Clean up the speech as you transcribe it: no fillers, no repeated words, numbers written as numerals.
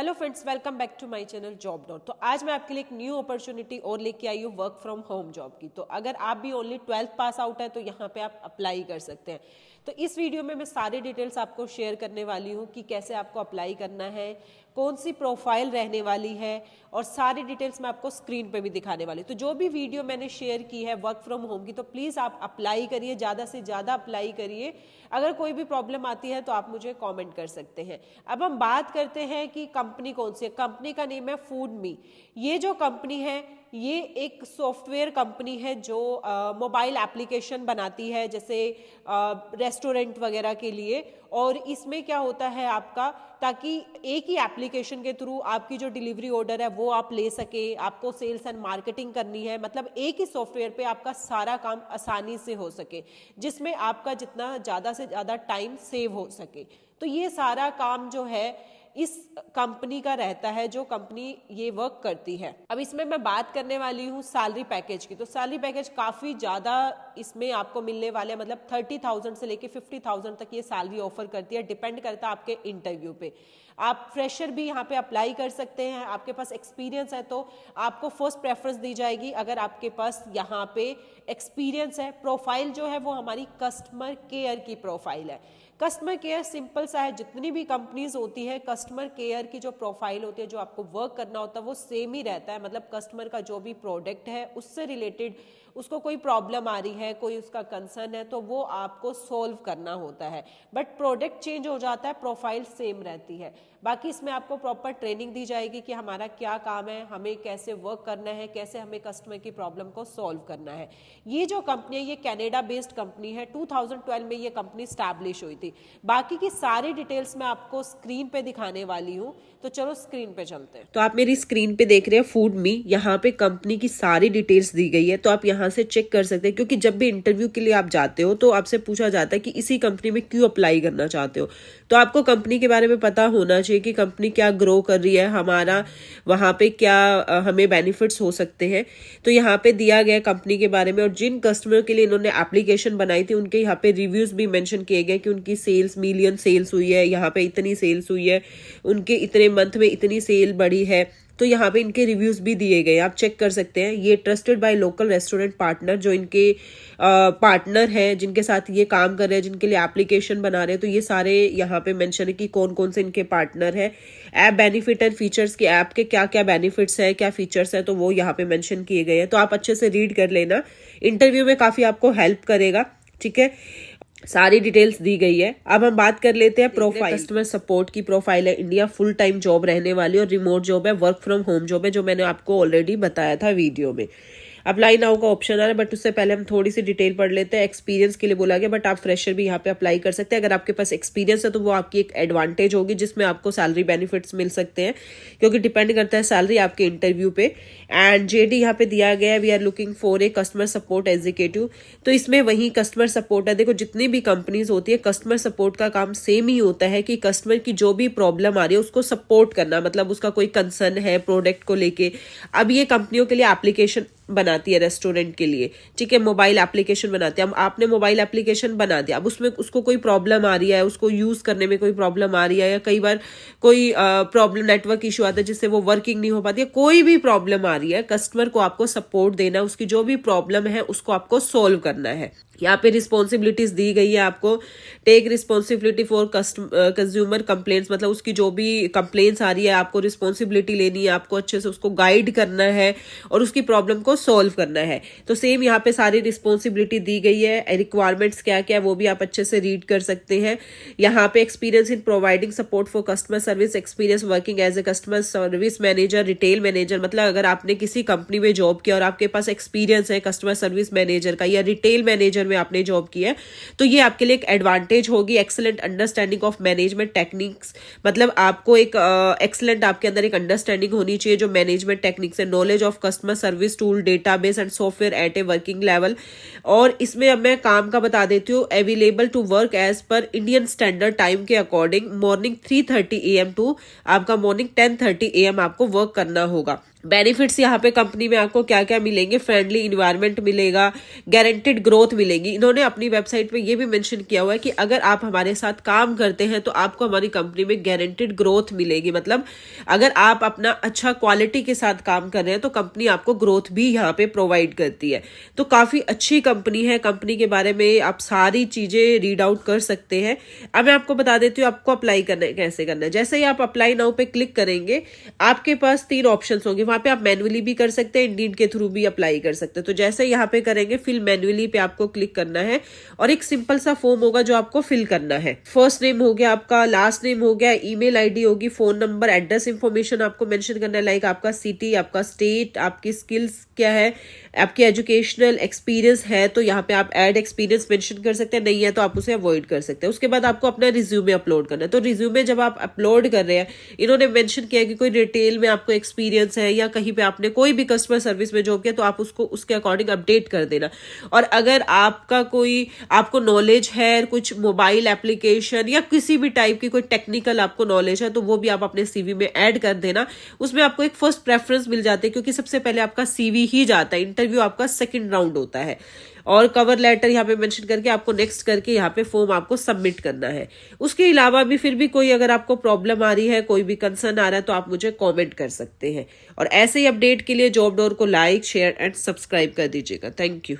Hello friends, welcome back to my channel job dot. तो आज मैं आपके लिए एक न्यू अपॉर्चुनिटी और लेके आई हूँ वर्क फ्रॉम होम जॉब की। तो अगर आप भी ओनली 12th पास आउट है तो यहाँ पे आप अप्लाई कर सकते हैं। तो इस वीडियो में मैं सारी डिटेल्स आपको शेयर करने वाली हूँ कि कैसे आपको अप्लाई करना है, कौन सी प्रोफाइल रहने वाली है और सारी डिटेल्स मैं आपको स्क्रीन पे भी दिखाने वाली हूँ। तो जो भी वीडियो मैंने शेयर की है वर्क फ्रॉम होम की, तो प्लीज़ आप अप्लाई करिए, ज़्यादा से ज़्यादा अप्लाई करिए। अगर कोई भी प्रॉब्लम आती है तो आप मुझे कमेंट कर सकते हैं। अब हम बात करते हैं कि कंपनी कौन सी है। कंपनी का नेम है फूड मी। ये जो कंपनी है ये एक सॉफ्टवेयर कंपनी है जो मोबाइल एप्लीकेशन बनाती है, जैसे रेस्टोरेंट वगैरह के लिए। और इसमें क्या होता है आपका, ताकि एक ही एप्लीकेशन के थ्रू आपकी जो डिलीवरी ऑर्डर है वो आप ले सके, आपको सेल्स एंड मार्केटिंग करनी है, मतलब एक ही सॉफ्टवेयर पे आपका सारा काम आसानी से हो सके, जिसमें आपका जितना ज़्यादा से ज़्यादा टाइम सेव हो सके। तो ये सारा काम जो है इस कंपनी का रहता है, जो कंपनी ये वर्क करती है। अब इसमें मैं बात करने वाली हूँ सैलरी पैकेज की। तो सैलरी पैकेज काफ़ी ज़्यादा इसमें आपको मिलने वाले हैं, मतलब 30,000 से लेके 50,000 तक ये सैलरी ऑफर करती है। डिपेंड करता है आपके इंटरव्यू पे। आप फ्रेशर भी यहाँ पे अप्लाई कर सकते हैं। आपके पास एक्सपीरियंस है तो आपको फर्स्ट प्रेफरेंस दी जाएगी, अगर आपके पास यहाँ पे एक्सपीरियंस है। प्रोफाइल जो है वो हमारी कस्टमर केयर की प्रोफाइल है। कस्टमर केयर सिंपल सा है, जितनी भी कंपनीज होती है कस्टमर केयर की जो प्रोफाइल होती है, जो आपको वर्क करना होता है वो सेम ही रहता है। मतलब कस्टमर का जो भी प्रोडक्ट है उससे रिलेटेड उसको कोई प्रॉब्लम आ रही है, कोई उसका कंसर्न है, तो वो आपको सोल्व करना होता है। बट प्रोडक्ट चेंज हो जाता है, प्रोफाइल सेम रहती है। बाकी इसमें आपको प्रॉपर ट्रेनिंग दी जाएगी कि हमारा क्या काम है, हमें कैसे वर्क करना है, कैसे हमें कस्टमर की प्रॉब्लम को सॉल्व करना है। ये जो कंपनी है ये कनाडा बेस्ड कंपनी है। 2012 में ये कंपनी स्टैब्लिश हुई थी। बाकी की सारी डिटेल्स मैं आपको स्क्रीन पे दिखाने वाली हूँ। तो चलो स्क्रीन पे चलते हैं। तो आप मेरी स्क्रीन पे देख रहे हैं फूड मी। यहाँ पे कंपनी की सारी डिटेल्स दी गई है, तो आप यहाँ से चेक कर सकते हैं। क्योंकि जब भी इंटरव्यू के लिए आप जाते हो तो आपसे पूछा जाता है कि इसी कंपनी में क्यों अप्लाई करना चाहते हो। तो आपको कंपनी के बारे में पता होना चाहिए कि कंपनी क्या ग्रो कर रही है, हमारा वहाँ पे क्या हमें बेनिफिट्स हो सकते हैं। तो यहाँ पे दिया गया कंपनी के बारे में, और जिन कस्टमर के लिए इन्होंने एप्लीकेशन बनाई थी उनके यहाँ पे रिव्यूज भी मेंशन किए गए कि उनकी सेल्स मिलियन सेल्स हुई है, यहाँ पे इतनी सेल्स हुई है, उनके इतने मंथ में इतनी सेल बढ़ी है। तो यहाँ पे इनके रिव्यूज भी दिए गए, आप चेक कर सकते हैं। ये trusted by local restaurant partner, जो इनके पार्टनर हैं जिनके साथ ये काम कर रहे हैं, जिनके लिए एप्लीकेशन बना रहे हैं। तो ये सारे यहाँ पे मेंशन है कि कौन कौन से इनके पार्टनर है। ऐप बेनिफिट एंड फीचर्स के, ऐप के क्या क्या बेनिफिट्स है, क्या फीचर्स है, तो वो यहाँ पे मेंशन किए गए हैं। तो आप अच्छे से रीड कर लेना, इंटरव्यू में काफी आपको हेल्प करेगा। ठीक है, सारी डिटेल्स दी गई है। अब हम बात कर लेते हैं प्रोफाइल। कस्टमर सपोर्ट की प्रोफाइल है, इंडिया फुल टाइम जॉब रहने वाली और रिमोट जॉब है, वर्क फ्रॉम होम जॉब है, जो मैंने आपको ऑलरेडी बताया था वीडियो में। अप्लाई नाउ का ऑप्शन आ रहा है, बट उससे पहले हम थोड़ी सी डिटेल पढ़ लेते हैं। एक्सपीरियंस के लिए बोला गया, बट आप फ्रेशर भी यहाँ पे अप्लाई कर सकते हैं। अगर आपके पास एक्सपीरियंस है तो वो आपकी एक एडवांटेज होगी, जिसमें आपको सैलरी बेनिफिट्स मिल सकते हैं, क्योंकि डिपेंड करता है सैलरी आपके इंटरव्यू पे। एंड जेडी यहाँ पे दिया गया है, we are looking for a customer support executive. तो इसमें वही कस्टमर सपोर्ट है। देखो, जितनी भी कंपनीज होती है कस्टमर सपोर्ट का काम सेम ही होता है कि कस्टमर की जो भी प्रॉब्लम आ रही है उसको सपोर्ट करना, मतलब उसका कोई कंसर्न है प्रोडक्ट को लेके। अब ये कंपनियों के लिए एप्लीकेशन बनाती है, रेस्टोरेंट के लिए, ठीक है, मोबाइल एप्लीकेशन बनाती है। अब आपने मोबाइल एप्लीकेशन बना दिया, अब उसमें उसको कोई प्रॉब्लम आ रही है, उसको यूज करने में कोई प्रॉब्लम आ रही है, या कई बार कोई प्रॉब्लम, नेटवर्क इशू आता है जिससे वो वर्किंग नहीं हो पाती है, कोई भी प्रॉब्लम आ रही है, कस्टमर को आपको सपोर्ट देना, उसकी जो भी प्रॉब्लम है उसको आपको सोल्व करना है। यहाँ पे रिस्पॉन्सिबिलिटीज दी गई है आपको। Take responsibility for consumer complaints, मतलब उसकी जो भी कंप्लेंट्स आ रही है आपको रिस्पॉन्सिबिलिटी लेनी है, आपको अच्छे से उसको गाइड करना है और उसकी प्रॉब्लम को सॉल्व करना है। तो सेम यहाँ पे सारी रिस्पॉन्सिबिलिटी दी गई है। रिक्वायरमेंट्स क्या क्या वो भी आप अच्छे से रीड कर सकते हैं। यहाँ पे experience in providing support for customer service, experience working as a customer service manager, retail manager, मतलब अगर आपने किसी कंपनी में जॉब किया और आपके पास एक्सपीरियंस है कस्टमर सर्विस मैनेजर का या रिटेल मैनेजर में आपने जॉब किया है, तो ये आपके लिए एक एडवांटेज होगी। Excellent understanding of management techniques, मतलब आपको एक एक्सीलेंट आपके अंदर एक अंडरस्टैंडिंग होनी चाहिए जो मैनेजमेंट टेक्निक्स है। Knowledge of customer service tool, database and software at a working level. और इसमें अब मैं काम का बता देती हूँ। Available to work as per Indian standard time के अकॉर्डिंग, मॉर्निंग 3:30 AM टू आपका मॉर्निंग 10:30 AM आपको वर्क करना होगा। बेनिफिट्स यहाँ पे कंपनी में आपको क्या क्या मिलेंगे, फ्रेंडली इन्वायरमेंट मिलेगा, गारंटेड ग्रोथ मिलेगी। इन्होंने अपनी वेबसाइट पे ये भी मेंशन किया हुआ है कि अगर आप हमारे साथ काम करते हैं तो आपको हमारी कंपनी में गारंटेड ग्रोथ मिलेगी। मतलब अगर आप अपना अच्छा क्वालिटी के साथ काम कर रहे हैं तो कंपनी आपको ग्रोथ भी यहाँ पे प्रोवाइड करती है। तो काफ़ी अच्छी कंपनी है। कंपनी के बारे में आप सारी चीज़ें रीड आउट कर सकते हैं। अब मैं आपको बता देती हूँ आपको अप्लाई करना है, कैसे करना है। जैसे ही आप अप्लाई नाउ पे क्लिक करेंगे, आपके पास 3 ऑप्शंस होंगे। वहां पे आप मैन्युअली भी कर सकते हैं, इंडीड के थ्रू भी अप्लाई कर सकते हैं। तो जैसे यहाँ पे करेंगे, फिल मैन्युअली पे आपको क्लिक करना है और एक सिंपल सा फॉर्म होगा जो आपको फिल करना है। फर्स्ट नेम हो गया आपका, लास्ट नेम हो गया, ईमेल आईडी होगी, फोन नंबर, एड्रेस इंफॉर्मेशन आपको मेंशन करना है, लाइक आपका सिटी, आपका स्टेट, आपकी स्किल्स क्या है, आपकी एजुकेशनल एक्सपीरियंस है तो यहाँ पे आप ऐड एक्सपीरियंस मेंशन कर सकते हैं, नहीं है तो आप उसे अवॉइड कर सकते हैं। उसके बाद आपको अपना रिज्यूमे अपलोड करना है। तो रिज्यूमे जब आप अपलोड कर रहे हैं, इन्होंने मेंशन किया कि कोई रिटेल में आपको एक्सपीरियंस है या कहीं पे आपने कोई भी कस्टमर सर्विस में जॉब किया तो आप उसको उसके अकॉर्डिंग अपडेट कर देना। और अगर आपका आपको नॉलेज है कुछ मोबाइल एप्लीकेशन या किसी भी टाइप की कोई टेक्निकल आपको नॉलेज है तो वो भी आप अपने सीवी में ऐड कर देना। उसमें आपको एक फर्स्ट प्रेफरेंस मिल जाती है क्योंकि सबसे पहले आपका सीवी ही जाता है, इंटरव्यू आपका सेकंड राउंड होता है। और कवर लेटर यहाँ पे मेंशन करके आपको नेक्स्ट करके यहाँ पे फॉर्म आपको सबमिट करना है। उसके अलावा भी फिर भी कोई अगर आपको प्रॉब्लम आ रही है, कोई भी कंसर्न आ रहा है तो आप मुझे कमेंट कर सकते हैं। और ऐसे ही अपडेट के लिए जॉब डोर को लाइक, शेयर एंड सब्सक्राइब कर दीजिएगा। Thank you.